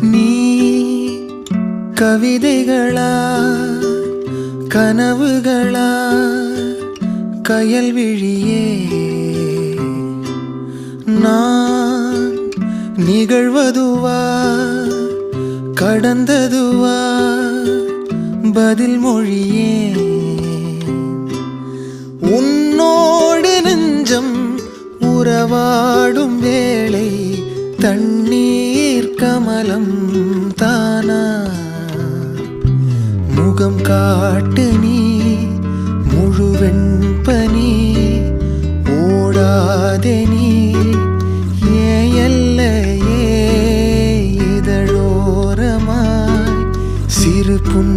நீ கவிதைகளா கனவுகளா கயல் விழியே நான் நிகழ்வதுவா கடந்ததுவா பதில் மொழியே உன்னோடு நெஞ்சம் உறவாடும் வேளை தண்ணீர் கமலம் தானா முகம் காட்டு நீ முழுவெண் பனி ஓடாதே நீ ஏன் எல்லையே இதழோரமாய் சிறு புன்